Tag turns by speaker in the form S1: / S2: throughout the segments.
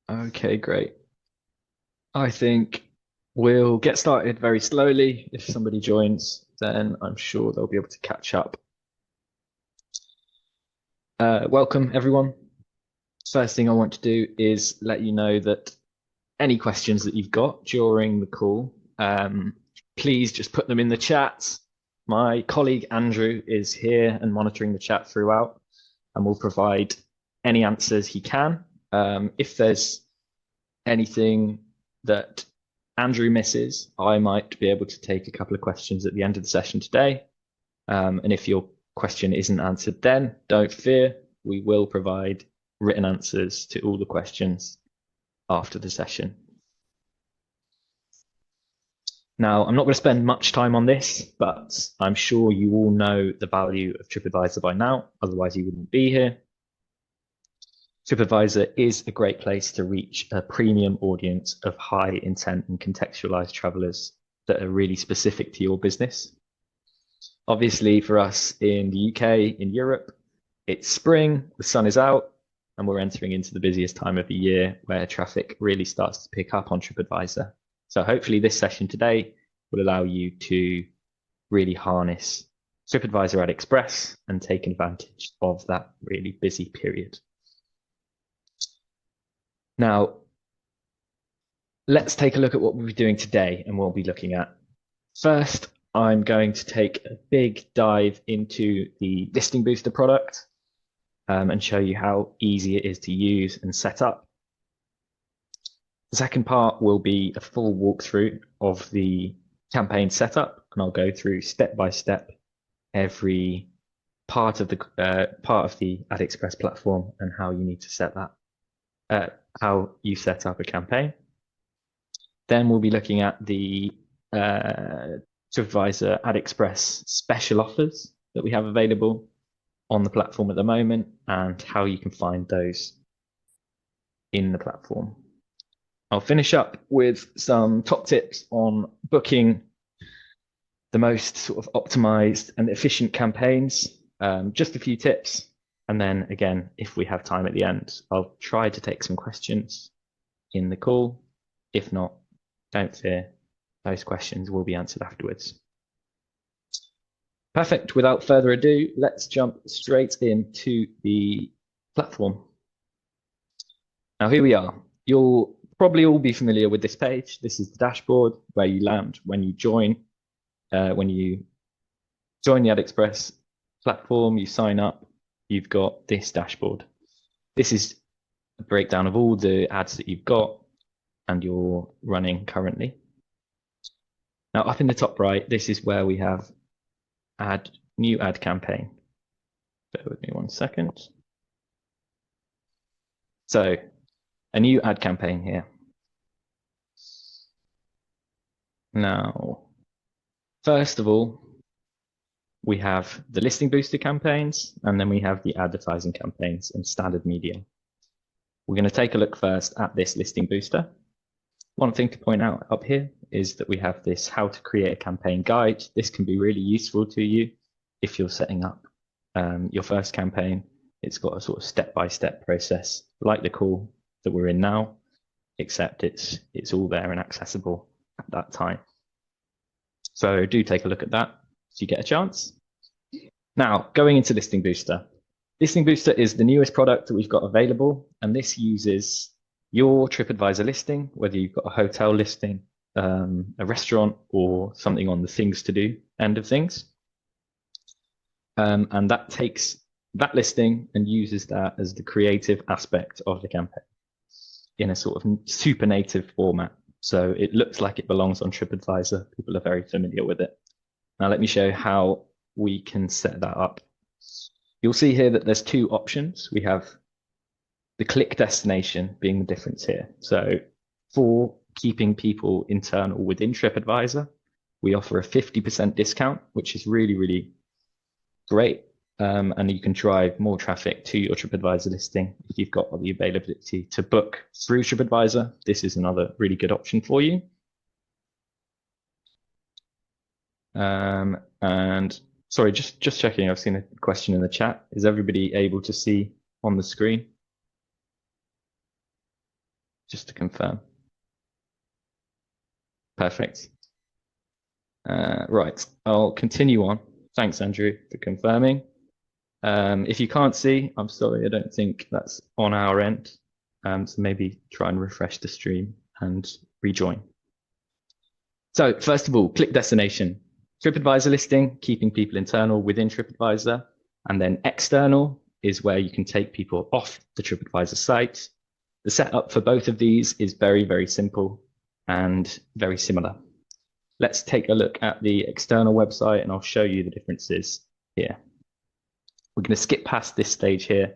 S1: Okay, great. I think we'll get started very slowly. If somebody joins, then I'm sure they'll be able to catch up. Welcome, everyone. First thing I want to do is let you know that any questions that you've got during the call, please just put them in the chat. My colleague Andrew is here and monitoring the chat throughout, and will provide any answers he can. If there's anything that Andrew misses, I might be able to take a couple of questions at the end of the session today. And if your question isn't answered then, don't fear, we will provide written answers to all the questions after the session. Now, I'm not going to spend much time on this, but I'm sure you all know the value of Tripadvisor by now, otherwise you wouldn't be here. Tripadvisor is a great place to reach a premium audience of high intent and contextualized travelers that are really specific to your business. Obviously, for us in the UK, in Europe, it's spring, the sun is out, and we're entering into the busiest time of the year where traffic really starts to pick up on Tripadvisor. So hopefully this session today will allow you to really harness Tripadvisor AdExpress and take advantage of that really busy period. Now, let's take a look at what we'll be doing today and what we'll be looking at. First, I'm going to take a big dive into the Listing Booster product and show you how easy it is to use and set up. The second part will be a full walkthrough of the campaign setup, and I'll go through step by step every part of the AdExpress platform and how you need to set that, how you set up a campaign. Then we'll be looking at the Tripadvisor AdExpress special offers that we have available on the platform at the moment and how you can find those in the platform. I'll finish up with some top tips on booking the most sort of optimized and efficient campaigns, just a few tips. And then again, if we have time at the end, I'll try to take some questions in the call. If not, don't fear, those questions will be answered afterwards. Perfect. Without further ado, let's jump straight into the platform. Now, here we are. You'll probably all be familiar with this page. This is the dashboard where you land when you join. When you join the AdExpress platform, you sign up, you've got this dashboard. This is a breakdown of all the ads that you've got and you're running currently. Now, up in the top right, this is where we have new ad campaign. Bear with me 1 second. So, a new ad campaign here. Now, first of all, we have the listing booster campaigns, and then we have the advertising campaigns and standard media. We're going to take a look first at this listing booster. One thing to point out up here is that we have this how to create a campaign guide. This can be really useful to you if you're setting up your first campaign. It's got a sort of step-by-step process like the call that we're in now, except it's all there and accessible at that time. So do take a look at that if you get a chance. Now, going into Listing Booster. Listing Booster is the newest product that we've got available, and this uses your Tripadvisor listing, whether you've got a hotel listing, a restaurant, or something on the things to do end of things. And that takes that listing and uses that as the creative aspect of the campaign in a sort of super native format. So it looks like it belongs on Tripadvisor. People are very familiar with it. Now let me show you how we can set that up. You'll see here that there's two options. We have the click destination being the difference here. So for keeping people internal within Tripadvisor, we offer a 50% discount, which is really, really great. And you can drive more traffic to your Tripadvisor listing if you've got the availability to book through Tripadvisor. This is another really good option for you. And Sorry, just checking. I've seen a question in the chat. Is everybody able to see on the screen? Just to confirm. Perfect. Right, I'll continue on. Thanks, Andrew, for confirming. If you can't see, I'm sorry, I don't think that's on our end. So maybe try and refresh the stream and rejoin. So first of all, click destination. Tripadvisor listing, keeping people internal within Tripadvisor. And then external is where you can take people off the Tripadvisor site. The setup for both of these is very, very simple and very similar. Let's take a look at the external website and I'll show you the differences here. We're going to skip past this stage here,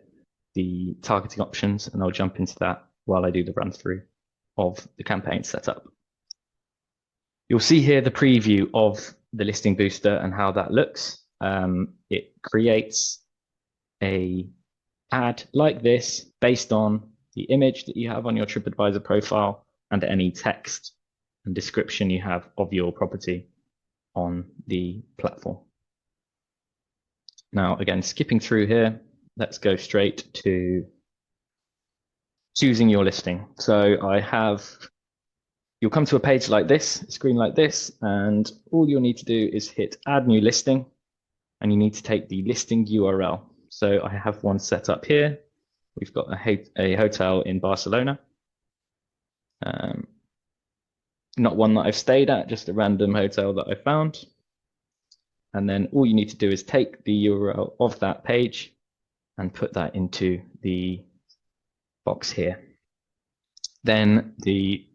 S1: the targeting options, and I'll jump into that while I do the run through of the campaign setup. You'll see here the preview of the listing booster and how that looks. It creates an ad like this based on the image that you have on your Tripadvisor profile and any text and description you have of your property on the platform. Now, again, skipping through here, let's go straight to choosing your listing. So you'll come to a page like this, a screen like this, and all you'll need to do is hit add new listing, and you need to take the listing URL. So I have one set up here. We've got a hotel in Barcelona. Not one that I've stayed at, just a random hotel that I found. And then all you need to do is take the URL of that page and put that into the box here. Then the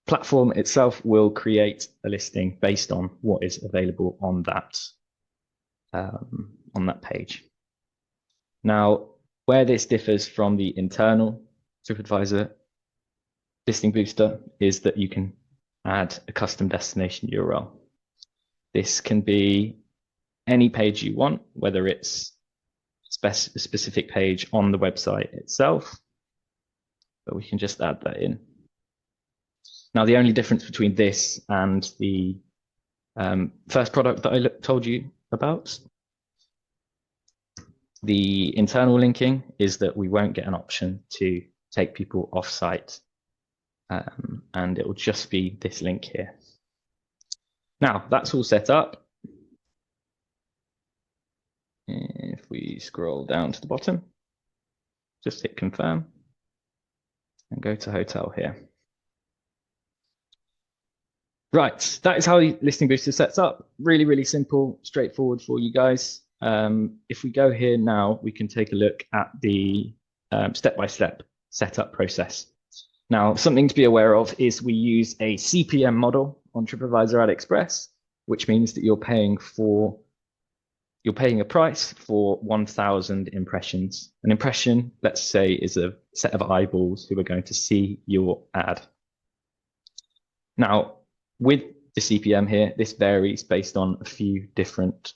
S1: platform itself will create a listing based on what is available on that page. Now, where this differs from the internal Tripadvisor listing booster is that you can add a custom destination URL. This can be any page you want, whether it's a specific page on the website itself, but we can just add that in. Now, the only difference between this and the first product that I told you about, the internal linking, is that we won't get an option to take people off site, and it will just be this link here. Now, that's all set up. If we scroll down to the bottom, just hit confirm and go to hotel here. Right, that is how the listing booster sets up. Really, really simple, straightforward for you guys. If we go here now, we can take a look at the step-by-step setup process. Now, something to be aware of is we use a CPM model on Tripadvisor AdExpress, which means that you're paying a price for 1,000 impressions. An impression, let's say, is a set of eyeballs who are going to see your ad. Now, with the CPM here, this varies based on a few different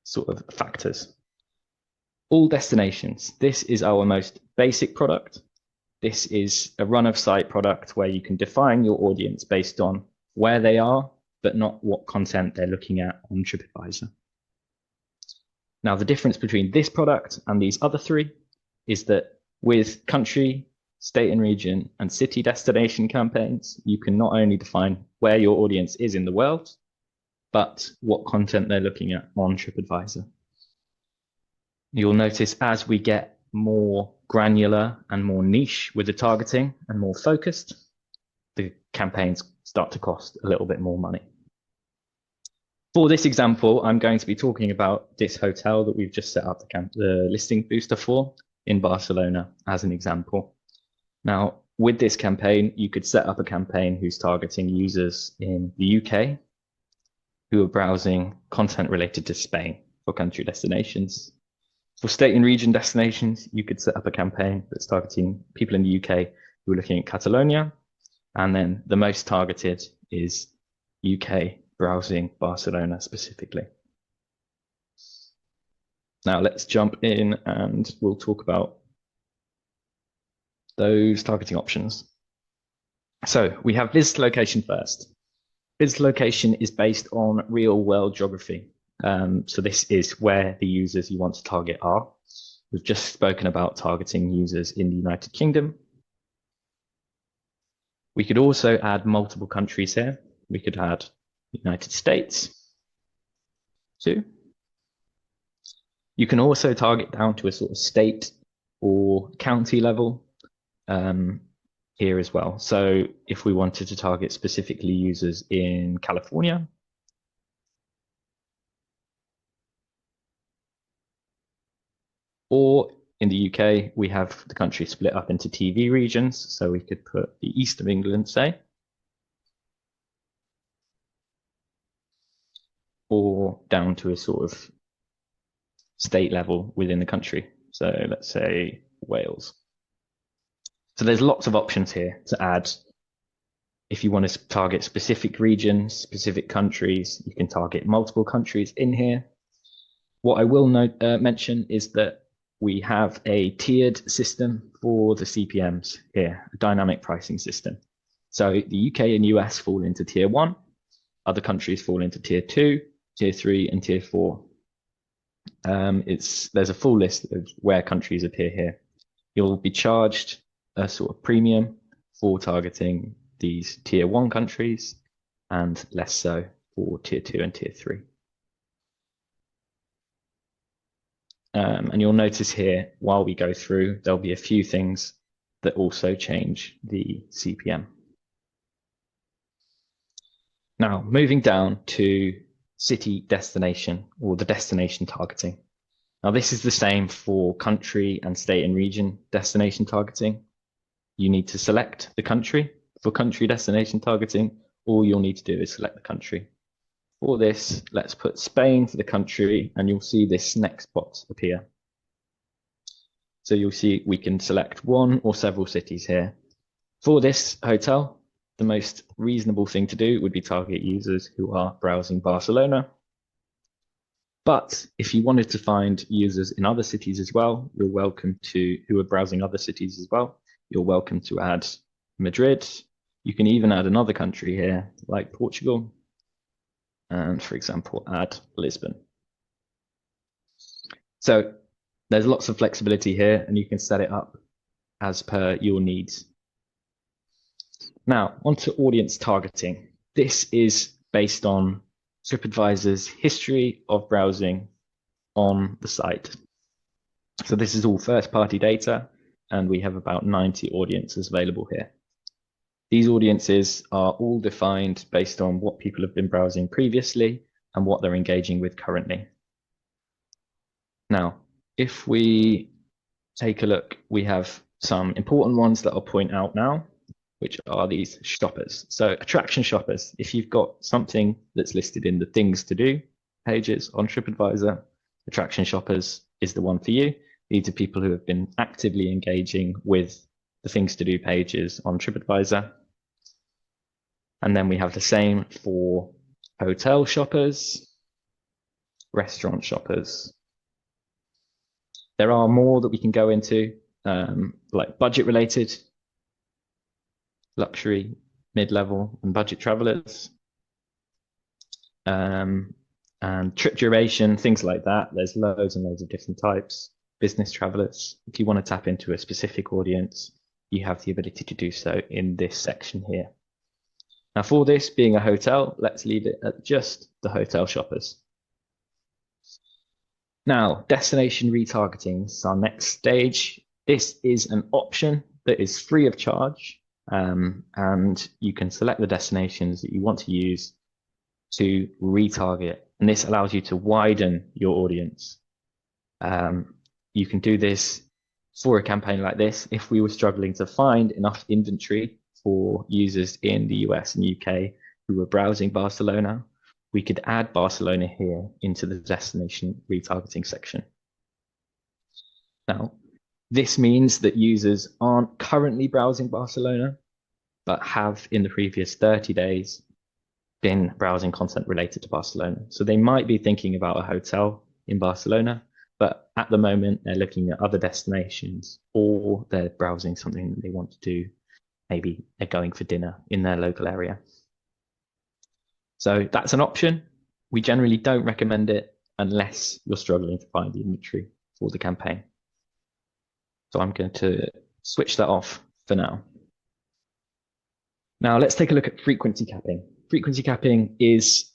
S1: sort of factors. All destinations. This is our most basic product. This is a run-of-site product where you can define your audience based on where they are, but not what content they're looking at on Tripadvisor. Now, the difference between this product and these other three is that with country, state and region, and city destination campaigns, you can not only define where your audience is in the world, but what content they're looking at on Tripadvisor. You'll notice as we get more granular and more niche with the targeting and more focused, the campaigns start to cost a little bit more money. For this example, I'm going to be talking about this hotel that we've just set up the listing booster for in Barcelona as an example. Now, with this campaign, you could set up a campaign who's targeting users in the UK who are browsing content related to Spain for country destinations. For state and region destinations, you could set up a campaign that's targeting people in the UK who are looking at Catalonia. And then the most targeted is UK browsing Barcelona specifically. Now let's jump in and we'll talk about those targeting options. So we have visit location first. This location is based on real world geography. So this is where the users you want to target are. We've just spoken about targeting users in the United Kingdom. We could also add multiple countries here. We could add United States too. You can also target down to a sort of state or county level here as well. So if we wanted to target specifically users in California, or in the UK, we have the country split up into TV regions. So we could put the east of England, say, or down to a sort of state level within the country. So let's say Wales. So there's lots of options here to add. If you want to target specific regions, specific countries, you can target multiple countries in here. What I will mention is that we have a tiered system for the CPMs here, a dynamic pricing system. So the UK and US fall into tier 1, other countries fall into tier 2, tier 3, and tier 4. There's a full list of where countries appear here. You'll be charged a sort of premium for targeting these tier 1 countries and less so for tier 2 and tier 3. And you'll notice here, while we go through, there'll be a few things that also change the CPM. Now, moving down to city destination, or the destination targeting. Now, this is the same for country and state and region destination targeting. You need to select the country for country destination targeting. All you'll need to do is select the country. For this, let's put Spain for the country, and you'll see this next box appear. So you'll see we can select one or several cities here. For this hotel, the most reasonable thing to do would be target users who are browsing Barcelona. But if you wanted to find users in other cities as well, you're welcome to, who are browsing other cities as well, you're welcome to add Madrid. You can even add another country here, like Portugal. And for example, add Lisbon. So there's lots of flexibility here, and you can set it up as per your needs. Now, onto audience targeting. This is based on Tripadvisor's history of browsing on the site. So this is all first-party data, and we have about 90 audiences available here. These audiences are all defined based on what people have been browsing previously and what they're engaging with currently. Now, if we take a look, we have some important ones that I'll point out now, which are these shoppers. So attraction shoppers, if you've got something that's listed in the things to do pages on Tripadvisor, attraction shoppers is the one for you. These are people who have been actively engaging with the things to do pages on Tripadvisor. And then we have the same for hotel shoppers, restaurant shoppers. There are more that we can go into, like budget related, luxury, mid-level, and budget travelers, and trip duration, things like that. There's loads and loads of different types. Business travelers. If you want to tap into a specific audience, you have the ability to do so in this section here. Now for this being a hotel, let's leave it at just the hotel shoppers. Now, destination retargeting is our next stage. This is an option that is free of charge, and you can select the destinations that you want to use to retarget. And this allows you to widen your audience. You can do this for a campaign like this. If we were struggling to find enough inventory for users in the US and UK who were browsing Barcelona, we could add Barcelona here into the destination retargeting section. Now, this means that users aren't currently browsing Barcelona, but have in the previous 30 days been browsing content related to Barcelona. So they might be thinking about a hotel in Barcelona, but at the moment they're looking at other destinations, or they're browsing something that they want to do. Maybe they're going for dinner in their local area. So that's an option. We generally don't recommend it unless you're struggling to find the inventory for the campaign. So I'm going to switch that off for now. Now let's take a look at frequency capping. Frequency capping is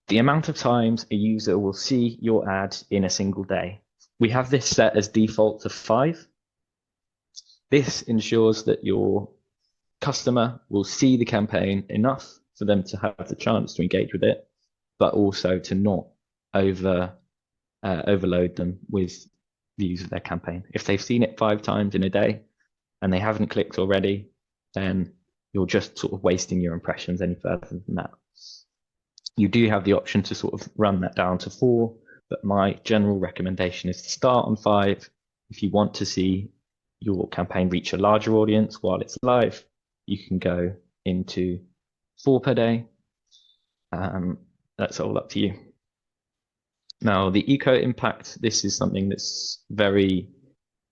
S1: the amount of times a user will see your ad in a single day. We have this set as default to 5. This ensures that your customer will see the campaign enough for them to have the chance to engage with it, but also to not overload them with views of their campaign. If they've seen it 5 times in a day and they haven't clicked already, then you're just sort of wasting your impressions any further than that. You do have the option to sort of run that down to 4, but my general recommendation is to start on 5. If you want to see your campaign reach a larger audience while it's live, you can go into 4 per day. That's all up to you. Now, the eco impact, this is something that's very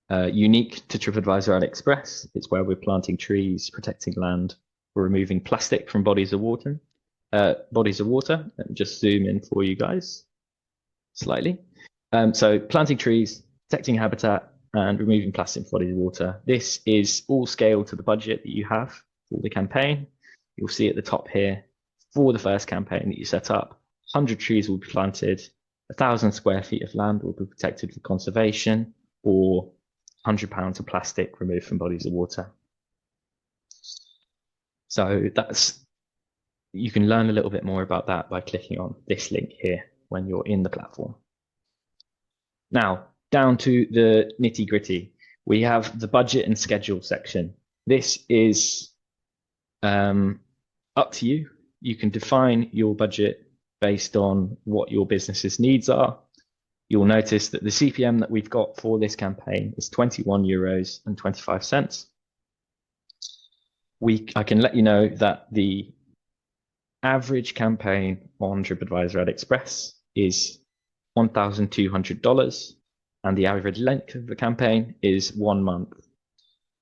S1: unique to Tripadvisor AdExpress. It's where we're planting trees, protecting land, we're removing plastic from bodies of water. Let me just zoom in for you guys slightly. So planting trees, protecting habitat, and removing plastic from bodies of water. This is all scaled to the budget that you have for the campaign. You'll see at the top here, for the first campaign that you set up, 100 trees will be planted, 1,000 square feet of land will be protected for conservation, or 100 pounds of plastic removed from bodies of water. So you can learn a little bit more about that by clicking on this link here when you're in the platform. Now, down to the nitty-gritty. We have the budget and schedule section. This is up to you. You can define your budget based on what your business's needs are. You'll notice that the CPM that we've got for this campaign is €21.25. I can let you know that the average campaign on Tripadvisor AdExpress is $1,200, and the average length of the campaign is 1 month.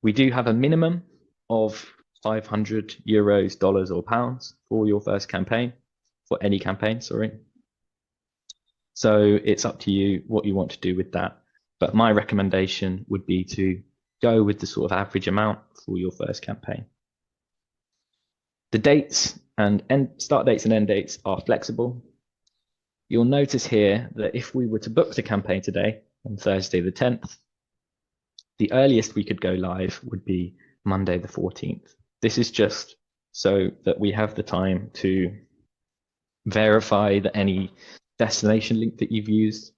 S1: We do have a minimum of €500, dollars, or pounds for your first campaign, for any campaign, sorry. So it's up to you what you want to do with that. But my recommendation would be to go with the sort of average amount for your first campaign. The dates and start dates and end dates are flexible. You'll notice here that if we were to book the campaign today, on Thursday the 10th, the earliest we could go live would be Monday the 14th. This is just so that we have the time to verify that any destination link that you've used,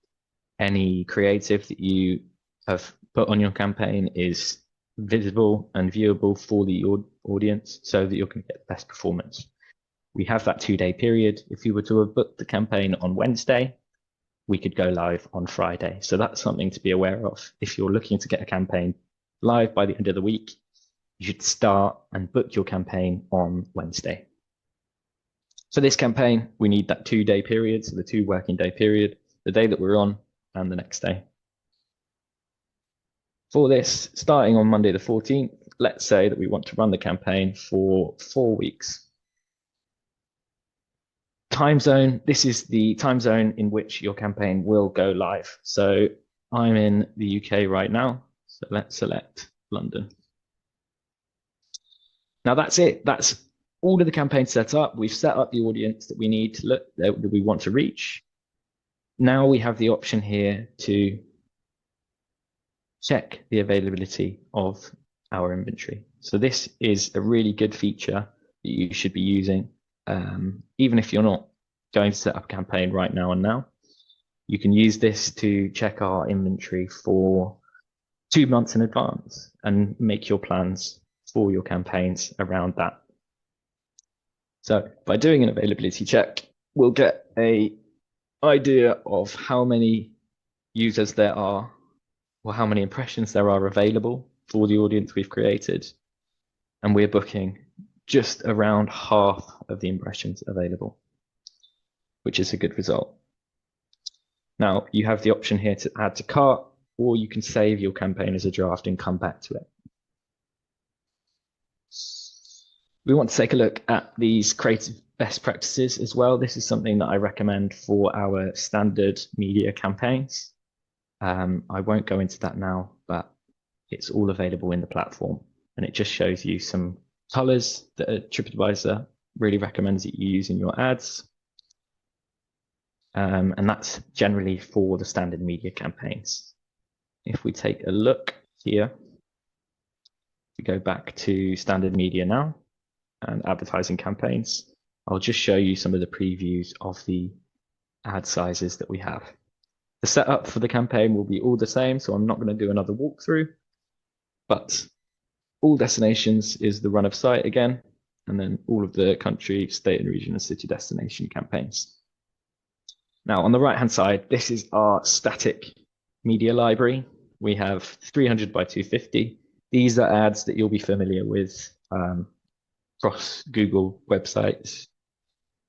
S1: any creative that you have put on your campaign is visible and viewable for the audience so that you can get the best performance. We have that 2-day period. If you were to have booked the campaign on Wednesday, we could go live on Friday. So that's something to be aware of. If you're looking to get a campaign live by the end of the week, you should start and book your campaign on Wednesday. For this campaign, we need that 2-day period, so the 2 working day period, the day that we're on and the next day. For this, starting on Monday the 14th, let's say that we want to run the campaign for 4 weeks. Time zone, this is the time zone in which your campaign will go live. So I'm in the UK right now, so let's select London. Now that's it. That's all of the campaigns set up. We've set up the audience that we need to look, that we want to reach. Now we have the option here to check the availability of our inventory. So this is a really good feature that you should be using. Even if you're not going to set up a campaign right now and now, you can use this to check our inventory for 2 months in advance and make your plans for your campaigns around that. So by doing an availability check, we'll get an idea of how many users there are or how many impressions there are available for the audience we've created. And we're booking just around half of the impressions available, which is a good result. Now you have the option here to add to cart, or you can save your campaign as a draft and come back to it. We want to take a look at these creative best practices as well. This is something that I recommend for our standard media campaigns. I won't go into that now, but it's all available in the platform, and it just shows you some colors that Tripadvisor really recommends that you use in your ads. And that's generally for the standard media campaigns. If we take a look here, we go back to standard media now and advertising campaigns. I'll just show you some of the previews of the ad sizes that we have. The setup for the campaign will be all the same, so I'm not going to do another walkthrough, but all destinations is the run of site again, and then all of the country, state and region and city destination campaigns. Now on the right hand side, this is our static media library. We have 300 by 250. These are ads that you'll be familiar with across Google websites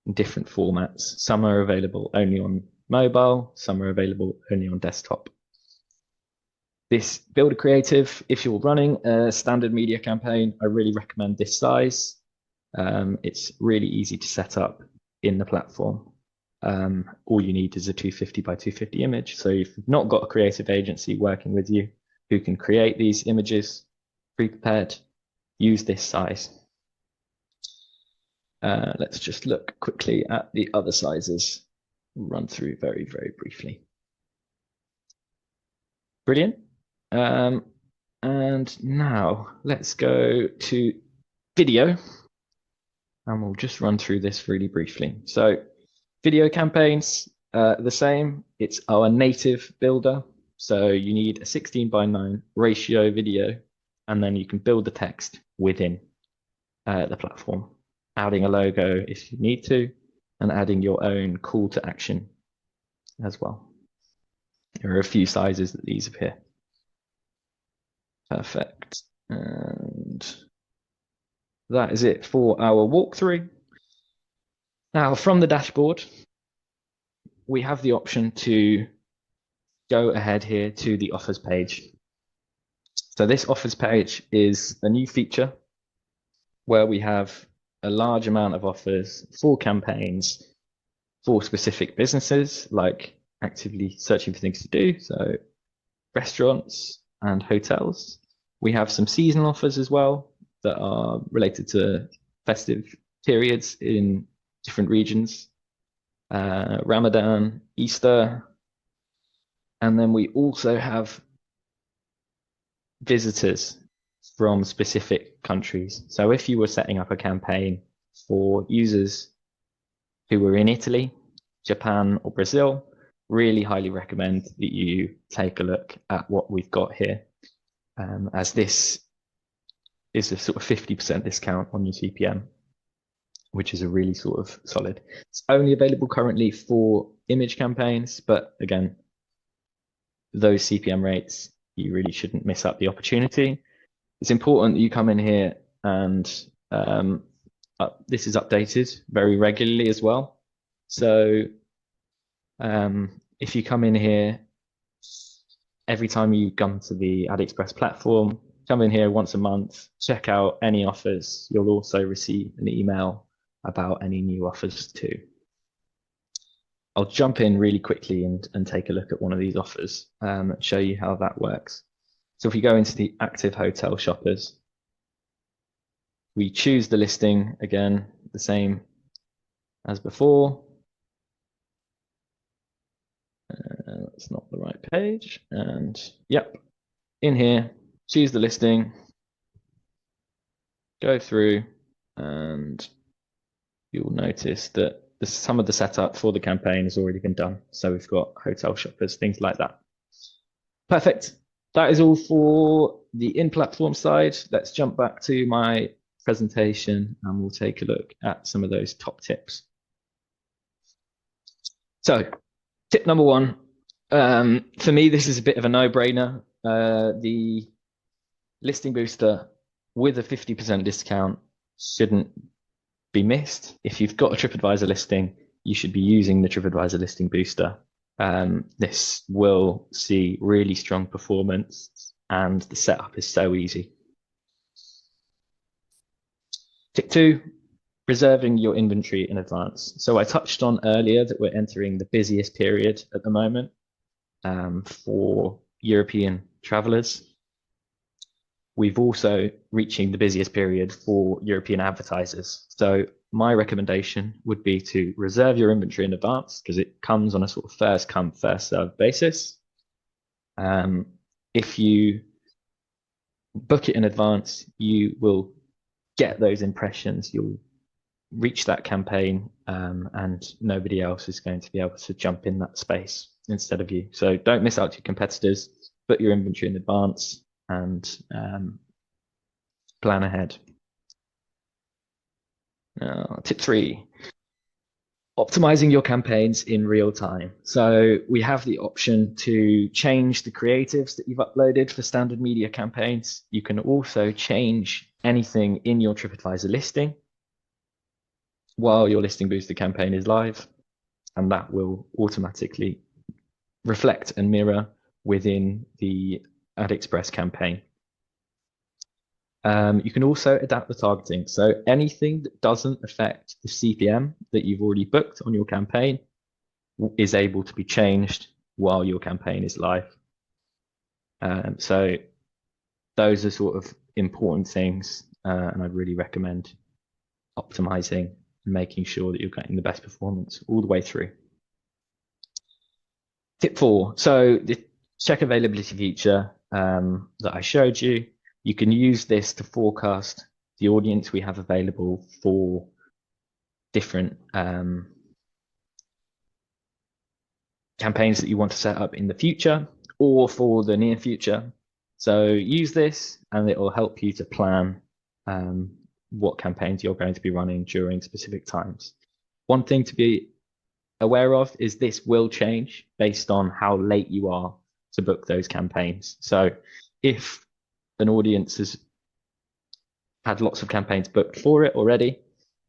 S1: in different formats. Some are available only on mobile, some are available only on desktop. This Builder Creative, if you're running a standard media campaign, I really recommend this size. It's really easy to set up in the platform. All you need is a 250 by 250 image. So if you've not got a creative agency working with you who can create these images pre-prepared, use this size. Let's just look quickly at the other sizes. Run through very, very briefly. Brilliant. And now let's go to video, and we'll just run through this really briefly. So video campaigns, the same. It's our native builder. So you need a 16 by 9 ratio video, and then you can build the text within the platform, adding a logo if you need to, and adding your own call to action as well. There are a few sizes that these appear. Perfect. And that is it for our walkthrough. Now, from the dashboard, we have the option to go ahead here to the offers page. So this offers page is a new feature where we have a large amount of offers for campaigns for specific businesses, like actively searching for things to do, so restaurants and hotels. We have some seasonal offers as well that are related to festive periods in different regions, Ramadan, Easter, and then we also have visitors from specific countries. So if you were setting up a campaign for users who were in Italy, Japan, or Brazil, really highly recommend that you take a look at what we've got here, as this is a sort of 50% discount on your CPM, which is a really sort of solid. It's only available currently for image campaigns, but again, those CPM rates, you really shouldn't miss out the opportunity. It's important that you come in here and this is updated very regularly as well. So if you come in here, every time you come to the AdExpress platform, come in here once a month, check out any offers. You'll also receive an email about any new offers too. I'll jump in really quickly and take a look at one of these offers and show you how that works. So if we go into the active hotel shoppers, we choose the listing, again, the same as before. That's not the right page. And yep, in here, choose the listing, go through, and you'll notice that some of the setup for the campaign has already been done. So we've got hotel shoppers, things like that. Perfect. That is all for the in-platform side. Let's jump back to my presentation and we'll take a look at some of those top tips. So tip number one, for me, this is a bit of a no-brainer. The listing booster with a 50% discount shouldn't be missed. If you've got a Tripadvisor listing, you should be using the Tripadvisor listing booster. This will see really strong performance and the setup is so easy. Tip two, Reserving your inventory in advance. So I touched on earlier that we're entering the busiest period at the moment for European travelers. We've also reaching the busiest period for European advertisers. So my recommendation would be to reserve your inventory in advance because it comes on a sort of first come, first served basis. If you book it in advance, you will get those impressions. You'll reach that campaign and nobody else is going to be able to jump in that space instead of you. So don't miss out to your competitors, put your inventory in advance and plan ahead. Tip 3, optimizing your campaigns in real time. So we have the option to change the creatives that you've uploaded for standard media campaigns. You can also change anything in your Tripadvisor listing while your listing booster campaign is live, and that will automatically reflect and mirror within the AdExpress campaign. You can also adapt the targeting. So anything that doesn't affect the CPM that you've already booked on your campaign is able to be changed while your campaign is live. So those are sort of important things, and I'd really recommend optimizing and making sure that you're getting the best performance all the way through. Tip 4, so the check availability feature that I showed you, you can use this to forecast the audience we have available for different campaigns that you want to set up in the future or for the near future. So use this and it will help you to plan what campaigns you're going to be running during specific times. One thing to be aware of is this will change based on how late you are to book those campaigns. So if an audience has had lots of campaigns booked for it already,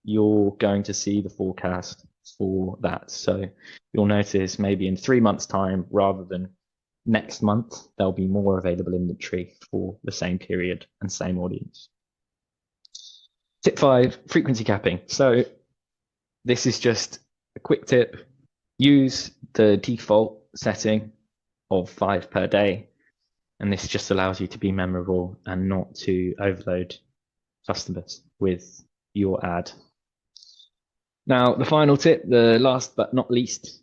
S1: you're going to see the forecast for that. So you'll notice maybe in 3 months' time, rather than next month, there'll be more available inventory for the same period and same audience. Tip 5, frequency capping. So this is just a quick tip. Use the default setting of 5 per day. And this just allows you to be memorable and not to overload customers with your ad. Now, the final tip, the last but not least,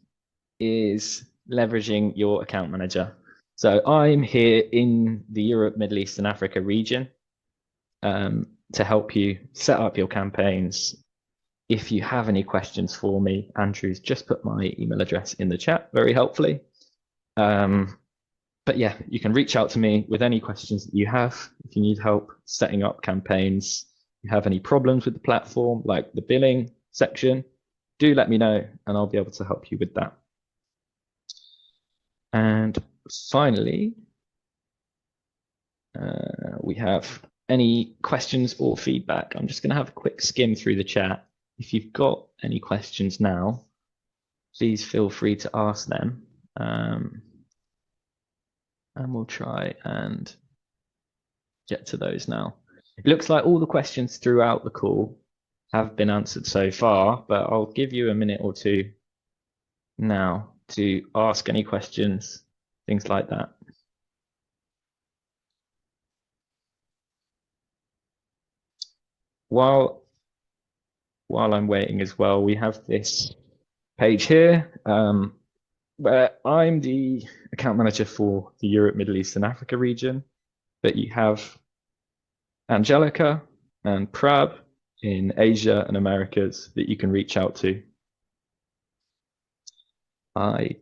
S1: is leveraging your account manager. So I'm here in the Europe, Middle East, and Africa region to help you set up your campaigns. If you have any questions for me, Andrew's just put my email address in the chat very helpfully. But yeah, you can reach out to me with any questions that you have. If you need help setting up campaigns, you have any problems with the platform, like the billing section, do let me know and I'll be able to help you with that. And finally, we have any questions or feedback. I'm just going to have a quick skim through the chat. If you've got any questions now, please feel free to ask them. And we'll try and get to those now. It looks like all the questions throughout the call have been answered so far, but I'll give you a minute or two now to ask any questions, things like that. While I'm waiting as well, we have this page here where I'm the account manager for the Europe, Middle East, and Africa region, but you have Angelica and Prab in Asia and Americas that you can reach out to. A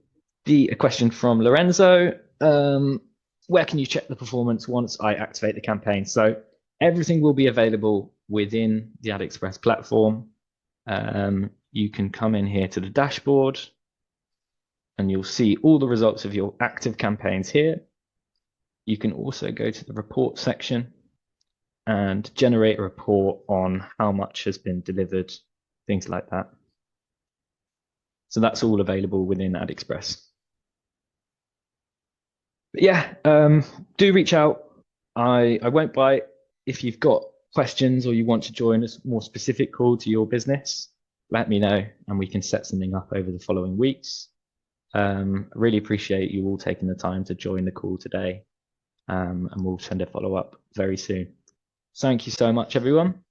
S1: question from Lorenzo. Where can you check the performance once I activate the campaign? So everything will be available within the AdExpress platform. You can come in here to the dashboard and you'll see all the results of your active campaigns here. You can also go to the report section and generate a report on how much has been delivered, things like that. So that's all available within AdExpress. But yeah, do reach out. I won't bite. If you've got questions or you want to join a more specific call to your business, let me know and we can set something up over the following weeks. Really appreciate you all taking the time to join the call today, and we'll send a follow-up very soon. Thank you so much, everyone.